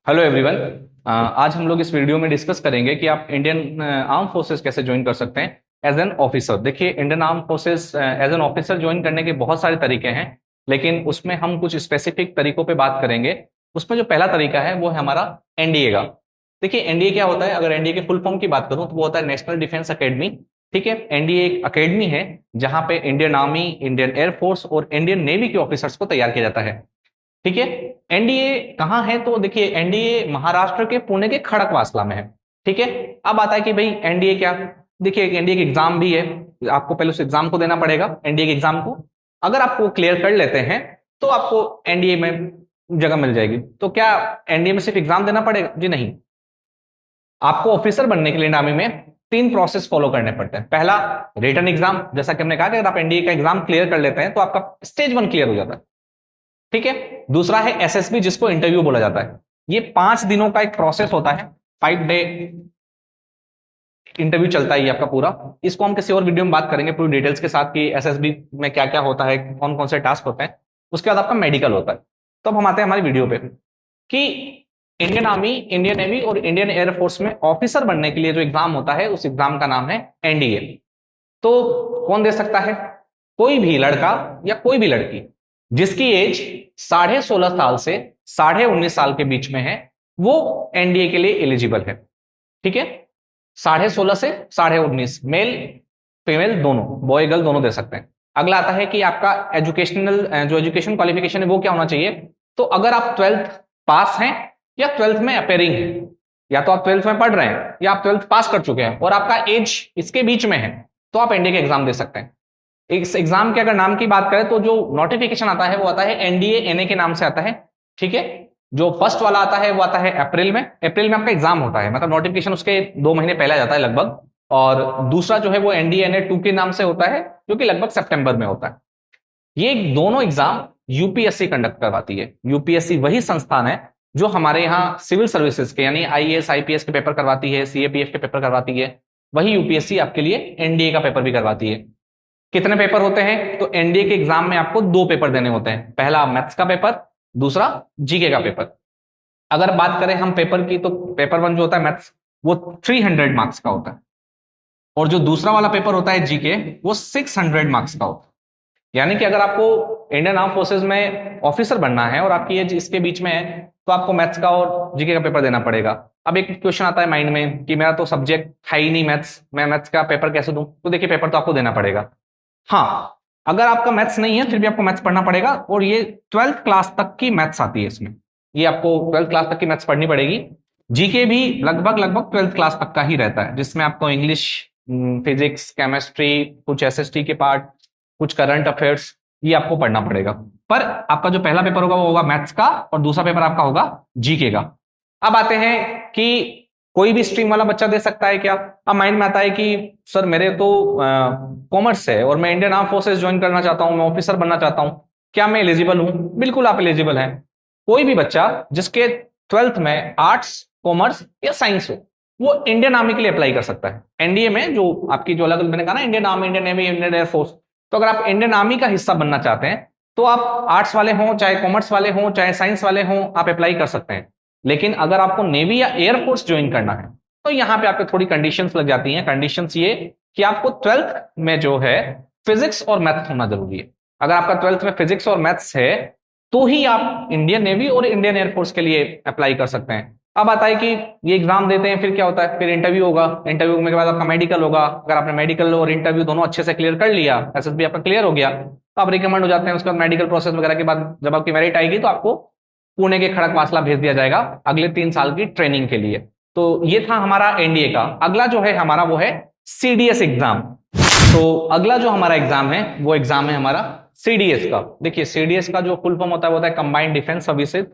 Hello everyone. आज हम लोग इस वीडियो में डिस्कस करेंगे कि आप इंडियन आर्म फोर्सेस कैसे ज्वाइन कर सकते हैं एज एन ऑफिसर। देखिए, Indian arm forces as an officer join करने के बहुत सारे तरीके हैं, लेकिन उसमें हम कुछ स्पेसिफिक तरीकों पे बात करेंगे। उसमें जो पहला तरीका है वो है हमारा एनडीए का। देखिए, एनडीए क्या होता है? अगर एनडीए के फुल फॉर्म की बात करूं तो वो होता है नेशनल डिफेंस अकेडमी। ठीक है, एनडीए एक अकेडमी है जहां पे इंडियन आर्मी, इंडियन एयरफोर्स और इंडियन नेवी के ऑफिसर्स को तैयार किया जाता है। ठीक है। एनडीए कहाँ है? तो देखिए, एनडीए महाराष्ट्र के पुणे के खड़कवासला में है। ठीक है। अब आता है कि भाई एनडीए क्या। देखिए, एक एनडीए का एग्जाम भी है, आपको पहले उस एग्जाम को देना पड़ेगा, एनडीए के एग्जाम को। अगर आपको क्लियर कर लेते हैं तो आपको एनडीए में जगह मिल जाएगी। तो क्या एनडीए में सिर्फ एग्जाम देना पड़ेगा? जी नहीं। आपको ऑफिसर बनने के लिए आर्मी में तीन प्रोसेस फॉलो करने पड़ते हैं। पहला, रिटन एग्जाम, जैसा कि हमने कहा कि अगर आप एनडीए का एग्जाम क्लियर कर लेते हैं तो आपका स्टेज 1 क्लियर हो जाता है। ठीक है। दूसरा है एसएसबी, जिसको इंटरव्यू बोला जाता है। ये 5 दिनों का एक प्रोसेस होता है, 5 डे इंटरव्यू चलता है ये आपका पूरा। इसको हम किसी और वीडियो में बात करेंगे पूरी डिटेल्स के साथ कि एसएसबी में क्या क्या होता है, कौन कौन से टास्क होते हैं। उसके बाद आपका मेडिकल होता है। तो अब हम आते हैं हमारी वीडियो पे कि इंडियन आर्मी, इंडियन नेवी और इंडियन एयरफोर्स में ऑफिसर बनने के लिए जो एग्जाम होता है उस एग्जाम का नाम है एनडीए। तो कौन दे सकता है? कोई भी लड़का या कोई भी लड़की जिसकी एज 16.5 साल से 19.5 साल के बीच में है, वो एनडीए के लिए एलिजिबल है। ठीक है। 16.5 से 19.5, मेल फीमेल दोनों, बॉय गर्ल दोनों दे सकते हैं। अगला आता है कि आपका एजुकेशनल, जो एजुकेशन क्वालिफिकेशन है वो क्या होना चाहिए। तो अगर आप 12th पास हैं या 12th में अपेयरिंग है, या तो आप 12th में पढ़ रहे हैं या आप 12th पास कर चुके हैं और आपका एज इसके बीच में है, तो आप एनडीए के एग्जाम दे सकते हैं। इस एग्जाम के अगर नाम की बात करें तो जो नोटिफिकेशन आता है वो आता है एनडीए एनए के नाम से आता है। ठीक है। जो फर्स्ट वाला आता है वो आता है अप्रैल में। अप्रैल में आपका एग्जाम होता है, मतलब नोटिफिकेशन उसके 2 महीने पहले आ जाता है लगभग। और दूसरा जो है वो एनडीए एनए 2 के नाम से होता है, जो कि लगभग सितंबर में होता है। ये दोनों एग्जाम यूपीएससी कंडक्ट करवाती है। यूपीएससी वही संस्थान है जो हमारे यहाँ सिविल सर्विसेज के यानी आईएएस आईपीएस के पेपर करवाती है, सीएपीएफ के पेपर करवाती है। वही यूपीएससी आपके लिए एनडीए का पेपर भी करवाती है। कितने पेपर होते हैं? तो एनडीए के एग्जाम में आपको 2 पेपर देने होते हैं। पहला मैथ्स का पेपर, दूसरा जीके का पेपर। अगर बात करें हम पेपर की, तो पेपर 1 जो होता है मैथ्स, वो 300 मार्क्स का होता है। और जो दूसरा वाला पेपर होता है जीके, वो 600 मार्क्स का होता है। यानी कि अगर आपको इंडियन आर्म फोर्सेज में ऑफिसर बनना है और आपकी एज इसके बीच में है, तो आपको मैथ्स का और जीके का पेपर देना पड़ेगा। अब एक क्वेश्चन आता है माइंड में कि मेरा तो सब्जेक्ट है ही नहीं मैथ्स, मैं मैथ्स का पेपर कैसे दूं? तो देखिए, पेपर तो आपको देना पड़ेगा। हाँ, अगर आपका मैथ्स नहीं है फिर भी आपको मैथ्स पढ़ना पड़ेगा, और ये 12th क्लास तक की मैथ्स आती है इसमें। ये आपको 12th क्लास तक की मैथ्स पढ़नी पड़ेगी। जीके भी लगभग लगभग 12th क्लास तक का ही रहता है, जिसमें आपको इंग्लिश, फिजिक्स, केमिस्ट्री, कुछ एसएसटी के पार्ट, कुछ करंट अफेयर्स, ये आपको पढ़ना पड़ेगा। पर आपका जो पहला पेपर होगा वो होगा मैथ्स का, और दूसरा पेपर आपका होगा जीके का। अब आते हैं कि कोई भी स्ट्रीम वाला बच्चा दे सकता है क्या? अब माइंड में आता है कि सर मेरे तो कॉमर्स है और मैं इंडियन आर्म फोर्सेस ज्वाइन करना चाहता हूं, मैं ऑफिसर बनना चाहता हूं, क्या मैं एलिजिबल हूं? बिल्कुल आप एलिजिबल हैं। कोई भी बच्चा जिसके 12th में आर्ट्स, कॉमर्स या साइंस हो, वो इंडियन आर्मी के लिए अप्लाई कर सकता है। एनडीए में जो आपकी जो अलग अलग मैंने कहा ना, Indian army, Indian navy, Indian air force, तो अगर आप इंडियन आर्मी का हिस्सा बनना चाहते हैं तो आप आर्ट्स वाले हों, चाहे कॉमर्स वाले हों, चाहे साइंस वाले हों, आप अप्लाई कर सकते हैं। लेकिन अगर आपको नेवी या एयरफोर्स ज्वाइन करना है तो यहां पे आपको थोड़ी कंडीशंस लग जाती हैं। कंडीशंस ये कि आपको 12th में जो है फिजिक्स और मैथ्स होना जरूरी है। अगर आपका 12th में फिजिक्स और मैथ्स है तो ही आप इंडियन नेवी और इंडियन एयरफोर्स के लिए अप्लाई कर सकते हैं। अब आता है कि ये एग्जाम देते हैं, फिर क्या होता है? फिर इंटरव्यू होगा। इंटरव्यू के बाद आपका मेडिकल होगा। अगर आपने मेडिकल और इंटरव्यू दोनों अच्छे से क्लियर कर लिया, एसएसबी आपका क्लियर हो गया, तो आप रिकमेंड हो जाते हैं। उसके बाद मेडिकल प्रोसेस वगैरह के बाद जब आपकी मेरिट आएगी तो आपको पुणे के खड़कवासला भेज दिया जाएगा अगले 3 साल की ट्रेनिंग के लिए। तो ये था हमारा एनडीए का। अगला जो है हमारा वो है सीडीएस एग्जाम। तो अगला जो हमारा एग्जाम है वो एग्जाम है हमारा सीडीएस का। देखिए, सीडीएस का जो फुल फॉर्म होता है वो होता है कंबाइंड डिफेंस सर्विसेज।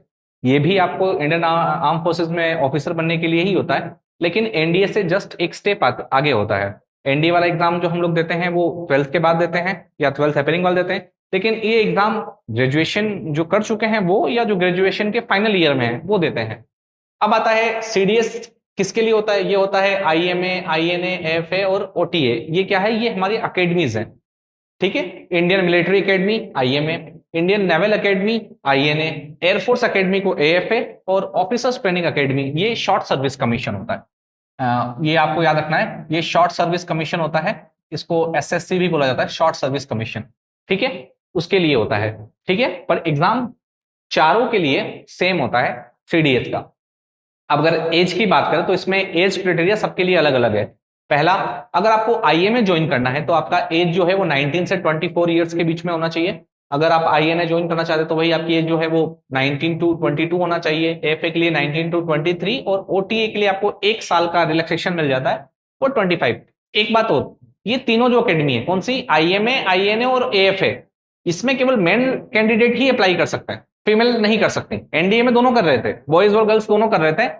ये भी आपको इंडियन आर्म फोर्सेज में ऑफिसर बनने के लिए ही होता है, लेकिन एनडीए से जस्ट एक स्टेप आगे होता है। एनडीए वाला एग्जाम जो हम लोग देते हैं वो 12th के बाद देते हैं या 12th अपेयरिंग वाले देते हैं। लेकिन ये एग्जाम ग्रेजुएशन जो कर चुके हैं वो, या जो ग्रेजुएशन के फाइनल ईयर में है वो देते हैं। अब आता है सीडीएस किसके लिए होता है? ये होता है आईएमए, आईएनए, एफए और ओटीए। ये क्या है? ये हमारी अकेडमीज हैं। ठीक है। Indian military academy IMA, Indian naval academy INA, air force academy को AFA और ऑफिसर्स ट्रेनिंग एकेडमी ये शॉर्ट सर्विस कमीशन होता है। ये आपको याद रखना है, ये शॉर्ट सर्विस कमीशन होता है, इसको SSC भी बोला जाता है, शॉर्ट सर्विस कमीशन, ठीक है, उसके लिए होता है, ठीक है। पर एग्जाम चारों के लिए सेम होता है CDH का। अब अगर एज की बात करें तो इसमें एज क्राइटेरिया सबके लिए अलग अलग है। पहला, अगर आपको IMA ज्वाइन करना है तो आपका एज जो है वो 19 से 24 ईयर्स के बीच में होना चाहिए। अगर आप INA ज्वाइन करना चाहते हैं तो वही आपकी एज जो है वो 19 टू 22 होना चाहिए। AFA के लिए 19 टू 23 और OTA के लिए आपको 1 साल का रिलैक्सेशन मिल जाता है वो 25। एक बात और, ये तीनों जो अकेडमी है, कौन सी, IMA, INA और AFA, इसमें केवल मेन कैंडिडेट ही अप्लाई कर सकते हैं, फीमेल नहीं कर सकती। NDA में दोनों कर रहे थे, बॉयज और गर्ल्स दोनों कर रहे थे,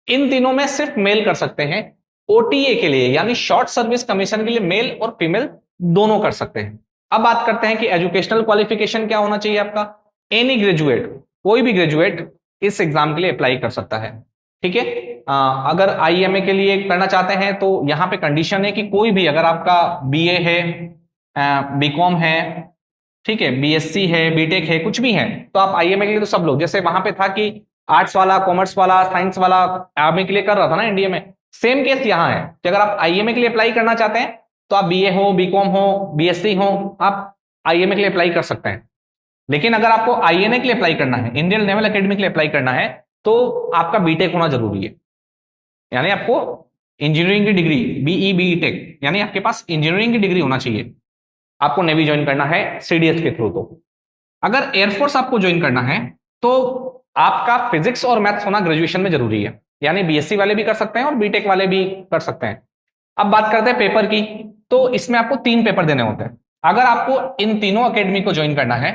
इन तीनों में सिर्फ मेल कर सकते हैं। OTA के लिए यानी शॉर्ट सर्विस कमीशन के लिए मेल और फीमेल दोनों कर सकते हैं। अब बात करते हैं कि एजुकेशनल क्वालिफिकेशन क्या होना चाहिए आपका। एनी ग्रेजुएट, कोई भी ग्रेजुएट इस एग्जाम के लिए अप्लाई कर सकता है, ठीक है। अगर IMA के लिए करना चाहते हैं तो यहां पे कंडीशन है कि कोई भी, अगर आपका BA है, BCom है, ठीक है, BSc है, BTech है, कुछ भी है, तो आप IMA के लिए, तो सब लोग, जैसे वहां पे था कि आर्ट्स वाला, कॉमर्स वाला, साइंस वाला आर्मी के लिए कर रहा था ना इंडिया में, सेम केस यहां है कि अगर आप IMA के लिए अप्लाई करना चाहते हैं तो आप BA हो, BCom हो, BSc हो, आप IMA के लिए अप्लाई कर सकते हैं। लेकिन अगर आपको INA के लिए अप्लाई करना है, इंडियन नेवल एकेडमी के लिए अप्लाई करना है, तो आपका BTech होना जरूरी है, यानी आपको इंजीनियरिंग की डिग्री, BE BTech, यानी आपके पास इंजीनियरिंग की डिग्री होना चाहिए। आपको नेवी ज्वाइन करना है CDH के थ्रू। तो अगर एयरफोर्स आपको ज्वाइन करना है तो आपका फिजिक्स और मैथ्स होना ग्रेजुएशन में जरूरी है, यानी BSc वाले भी कर सकते हैं और BTech वाले भी कर सकते हैं। अब बात करते हैं पेपर की, तो इसमें आपको 3 पेपर देने होते हैं। अगर आपको इन तीनों एकेडमी को ज्वाइन करना है,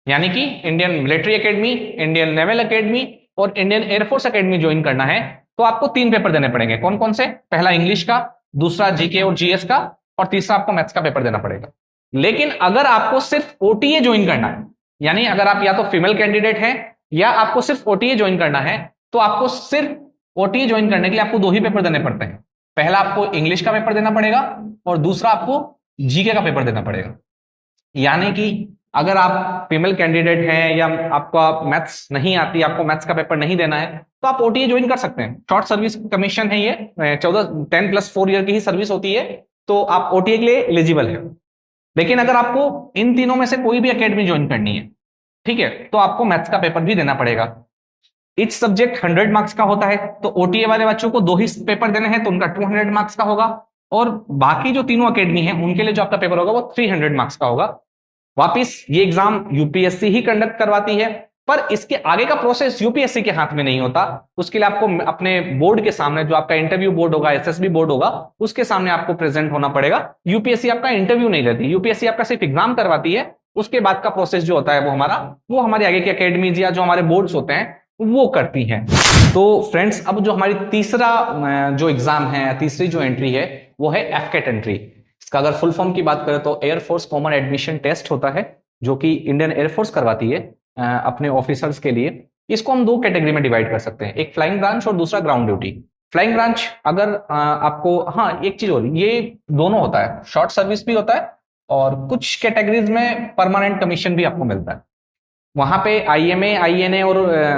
यानी कि Indian military academy, Indian naval academy और इंडियन एयरफोर्स एकेडमी ज्वाइन करना है, तो आपको 3 पेपर देने पड़ेंगे। कौन कौन से, पहला इंग्लिश का, दूसरा GK और GS का, और तीसरा आपको मैथ्स का पेपर देना पड़ेगा। लेकिन अगर आपको सिर्फ OTA ज्वाइन करना है, यानी अगर आप या तो फीमेल कैंडिडेट हैं या आपको सिर्फ OTA ज्वाइन करना है, तो आपको सिर्फ OTA ज्वाइन करने के लिए आपको 2 ही पेपर देने पड़ते हैं। पहला आपको इंग्लिश का पेपर देना पड़ेगा और दूसरा आपको GK का पेपर देना पड़ेगा। यानी कि अगर आप फीमेल कैंडिडेट हैं या आपका मैथ्स नहीं आती, आपको मैथ्स का पेपर नहीं देना है, तो आप OTA ज्वाइन कर सकते हैं। शॉर्ट सर्विस कमीशन है ये, 10+4 ईयर की ही सर्विस होती है, तो आप OTA के लिए एलिजिबल है। लेकिन अगर आपको इन तीनों में से कोई भी एकेडमी ज्वाइन करनी है, ठीक है, तो आपको मैथ्स का पेपर भी देना पड़ेगा। इच सब्जेक्ट 100 मार्क्स का होता है, तो OTA वाले बच्चों को 2 ही पेपर देने हैं, तो उनका 200 मार्क्स का होगा, और बाकी जो तीनों एकेडमी है उनके लिए जो आपका पेपर होगा वो 300 मार्क्स का होगा। वापिस ये एग्जाम UPSC ही कंडक्ट करवाती है, पर इसके आगे का प्रोसेस UPSC के हाथ में नहीं होता। उसके लिए आपको अपने बोर्ड के सामने, जो आपका इंटरव्यू बोर्ड होगा, SSB बोर्ड होगा, उसके सामने आपको प्रेजेंट होना पड़ेगा। UPSC आपका इंटरव्यू नहीं लेती, UPSC आपका सिर्फ एग्जाम करवाती है। उसके बाद का प्रोसेस जो होता है वो हमारे आगे की अकेडमीज या जो हमारे बोर्ड्स होते हैं वो करती हैं। तो फ्रेंड्स, अब जो हमारी तीसरा जो एग्जाम है, तीसरी जो एंट्री है, वो है FCAT एंट्री। इसका अगर फुल फॉर्म की बात करें तो एयरफोर्स कॉमन एडमिशन टेस्ट होता है, जो कि इंडियन एयरफोर्स करवाती है अपने ऑफिसर्स के लिए। इसको हम 2 कैटेगरी में डिवाइड कर सकते हैं, एक फ्लाइंग ब्रांच और दूसरा ग्राउंड ड्यूटी। फ्लाइंग ब्रांच अगर आपको, हाँ एक चीज और, ये दोनों होता है, शॉर्ट सर्विस भी होता है और कुछ कैटेगरीज में परमानेंट कमीशन भी आपको मिलता है। वहां पे IMA, INA और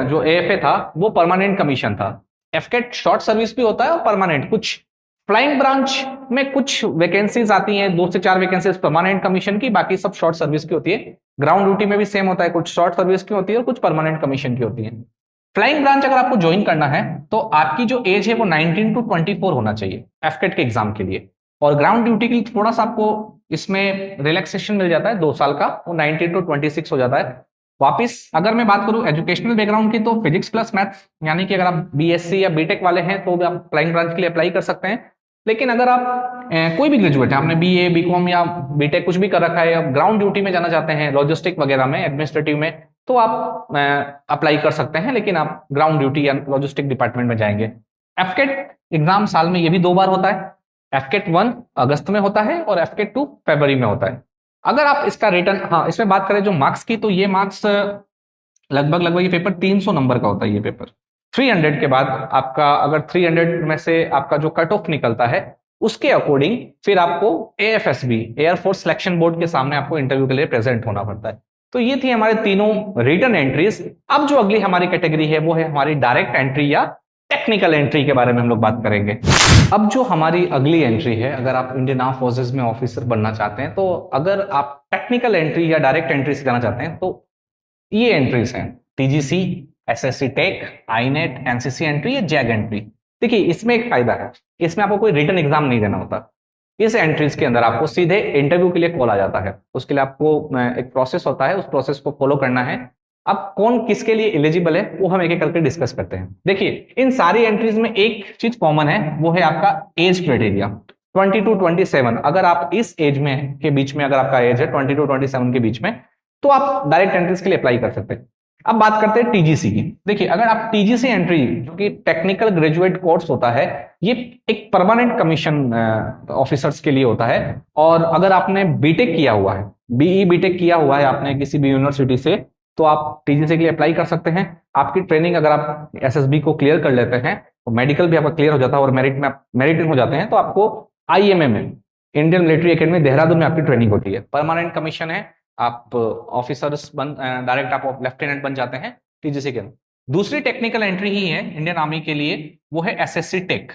जो AFA था वो परमानेंट कमीशन था। FCAT शॉर्ट सर्विस भी होता है और परमानेंट। कुछ फ्लाइंग ब्रांच में कुछ वैकेंसीज आती हैं, 2 से 4 वैकेंसीज परमानेंट कमीशन की, बाकी सब शॉर्ट सर्विस की होती है। ग्राउंड ड्यूटी में भी सेम होता है, कुछ शॉर्ट सर्विस की होती है और कुछ परमानेंट कमीशन की होती है। फ्लाइंग ब्रांच अगर आपको ज्वाइन करना है तो आपकी जो एज है वो 19 टू 24 होना चाहिए FCAT के एग्जाम के लिए। और ग्राउंड ड्यूटी के लिए थोड़ा सा आपको इसमें रिलैक्सेशन मिल जाता है 2 साल का, वो 19 टू 26 हो जाता है। वापिस अगर मैं बात करूं एजुकेशनल बैकग्राउंड की, तो फिजिक्स प्लस मैथ्स, यानी कि अगर आप BSc या BTech वाले हैं तो आप फ्लाइंग ब्रांच के लिए अप्लाई कर सकते हैं। लेकिन अगर आप कोई भी ग्रेजुएट है, आपने BA, BCom या BTech कुछ भी कर रखा है, आप ग्राउंड ड्यूटी में जाना चाहते हैं, लॉजिस्टिक वगैरह में, एडमिनिस्ट्रेटिव में, तो आप अप्लाई कर सकते हैं, लेकिन आप ग्राउंड ड्यूटी या लॉजिस्टिक डिपार्टमेंट में जाएंगे। FCAT एग्जाम साल में ये भी 2 बार होता है। FCAT 1 अगस्त में होता है और FCAT 2 फरवरी में होता है। अगर आप इसका रिटर्न, हाँ इसमें बात करें जो मार्क्स की, तो ये मार्क्स लगभग ये पेपर 300 नंबर का होता है। ये पेपर 300 के बाद आपका, अगर 300 में से आपका जो कट ऑफ निकलता है उसके अकॉर्डिंग फिर आपको एएफएसबी, एयरफोर्स सिलेक्शन बोर्ड के सामने आपको इंटरव्यू के लिए प्रेजेंट होना पड़ता है। तो ये थी हमारे तीनों रिटन एंट्रीज। अब जो अगली हमारी कैटेगरी है वो है हमारी डायरेक्ट एंट्री या टेक्निकल एंट्री के बारे में हम लोग बात करेंगे। अब जो हमारी अगली एंट्री है, अगर आप इंडियन आर्म फोर्सेज में ऑफिसर बनना चाहते हैं, तो अगर आप टेक्निकल एंट्री या डायरेक्ट एंट्री से जाना चाहते हैं, तो ये एंट्रीज हैं TGC, SSC tech, INET, NCC entry या जैग एंट्री। देखिए इसमें एक फायदा है, इसमें आपको कोई रिटन एग्जाम नहीं देना होता। इस एंट्रीज के अंदर आपको सीधे इंटरव्यू के लिए कॉल आ जाता है। उसके लिए आपको एक प्रोसेस होता है, उस प्रोसेस को फॉलो करना है। अब कौन किसके लिए एलिजिबल है वो हम एक एक करके डिस्कस करते हैं। देखिए इन सारी एंट्रीज में एक चीज कॉमन है, वो है आपका एज क्राइटेरिया 20 to 27। अगर आप इस एज में के बीच में, अगर आपका एज है 20 to 27 के बीच में, तो आप डायरेक्ट एंट्रीज के लिए अप्लाई कर सकते हैं। अब बात करते हैं टीजीसी की। देखिए अगर आप टीजीसी एंट्री, जो कि टेक्निकल ग्रेजुएट कोर्स होता है, ये एक परमानेंट कमीशन ऑफिसर्स के लिए होता है। और अगर आपने बीटेक किया हुआ है, बीई बीटेक किया हुआ है आपने किसी भी यूनिवर्सिटी से, तो आप टीजीसी के लिए अप्लाई कर सकते हैं। आपकी ट्रेनिंग अगर आप एसएसबी को क्लियर कर लेते हैं, तो मेडिकल भी आपका क्लियर हो जाता है और मेरिट हो जाते हैं, तो आपको आईएमए में, इंडियन मिलिट्री एकेडमी देहरादून में आपकी ट्रेनिंग होती है। परमानेंट कमीशन है, आप ऑफिसर्स डायरेक्ट आप लेफ्टिनेंट बन जाते हैं टीजीसी के अंदर। दूसरी टेक्निकल एंट्री ही है इंडियन आर्मी के लिए, वो है एसएससी टेक।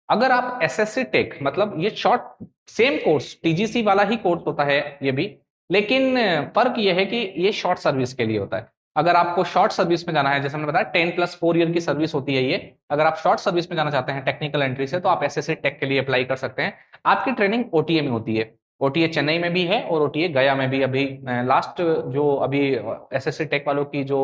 अगर आप एसएससी टेक, मतलब ये शॉर्ट सेम कोर्स टीजीसी वाला ही कोर्स होता है ये भी, लेकिन फर्क ये है कि ये शॉर्ट सर्विस के लिए होता है। अगर आपको शॉर्ट सर्विस में जाना है, जैसे हमने बताया 10+4 ईयर की सर्विस होती है ये, अगर आप शॉर्ट सर्विस में जाना चाहते हैं टेक्निकल एंट्री से, तो आप एसएससी टेक के लिए अप्लाई कर सकते हैं। आपकी ट्रेनिंग ओटीए में होती है। ओटीए चेन्नई में भी है और ओटीए गया में भी। अभी लास्ट जो अभी एसएससी टेक वालों की जो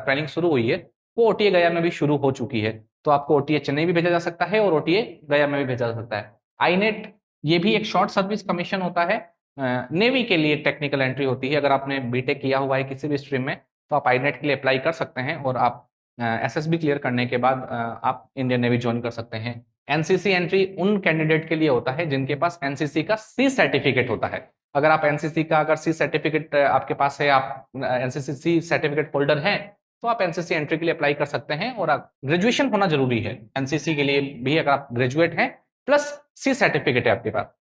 ट्रेनिंग शुरू हुई है, वो ओटीए गया में भी शुरू हो चुकी है। तो आपको ओटीए चेन्नई भी भेजा जा सकता है और ओटीए गया में भी भेजा जा सकता है। आईनेट, ये भी एक शॉर्ट सर्विस कमीशन होता है, नेवी के लिए टेक्निकल एंट्री होती है। अगर आपने बीटेक किया हुआ है किसी भी स्ट्रीम में, तो आप आईनेट के लिए अप्लाई कर सकते हैं और आप एसएसबी क्लियर करने के बाद आप इंडियन नेवी ज्वाइन कर सकते हैं। एनसीसी एंट्री उन कैंडिडेट के लिए होता है जिनके पास एनसीसी का सी सर्टिफिकेट होता है। अगर आप एनसीसी का अगर सी सर्टिफिकेट आपके पास है, आप एनसीसी सी सर्टिफिकेट होल्डर हैं, तो आप एनसीसी एंट्री के लिए अप्लाई कर सकते हैं। और ग्रेजुएशन होना जरूरी है एनसीसी के लिए भी, अगर आप ग्रेजुएट हैं प्लस सी सर्टिफिकेट है आपके पास।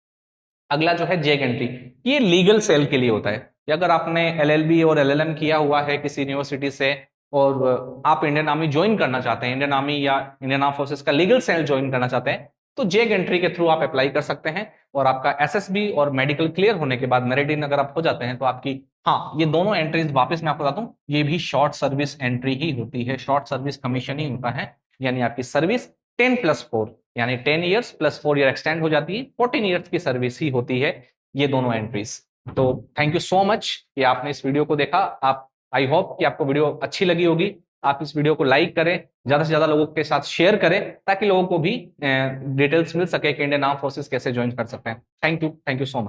अगला जो है जेग एंट्री, ये लीगल सेल के लिए होता है। अगर आपने एलएलबी और एलएलएम किया हुआ है किसी यूनिवर्सिटी से और आप इंडियन आर्मी ज्वाइन करना चाहते हैं, इंडियन आर्मी या इंडियन आर्म फोर्सेस का लीगल सेल ज्वाइन करना चाहते हैं, तो जेग एंट्री के थ्रू आप अप्लाई कर सकते हैं। और आपका एसएसबी और मेडिकल क्लियर होने के बाद, मेरिट इन अगर आप हो जाते हैं, तो आपकी, हाँ, ये दोनों एंट्रीज वापस मैं आपको बताता हूँ, ये भी शॉर्ट सर्विस एंट्री ही होती है, शॉर्ट सर्विस कमीशन ही होता है। यानी आपकी सर्विस 10+4, यानी 10 ईयर्स प्लस 4 ईयर एक्सटेंड हो जाती है, 14 ईयर्स की सर्विस ही होती है ये दोनों एंट्रीज। तो थैंक यू सो मच कि आपने इस वीडियो को देखा। आप, आई होप कि आपको वीडियो अच्छी लगी होगी। आप इस वीडियो को लाइक करें, ज्यादा से ज्यादा लोगों के साथ शेयर करें, ताकि लोगों को भी डिटेल्स मिल सके कि इंडियन आर्म फोर्सेस कैसे ज्वाइन कर सकते हैं। Thank you so much.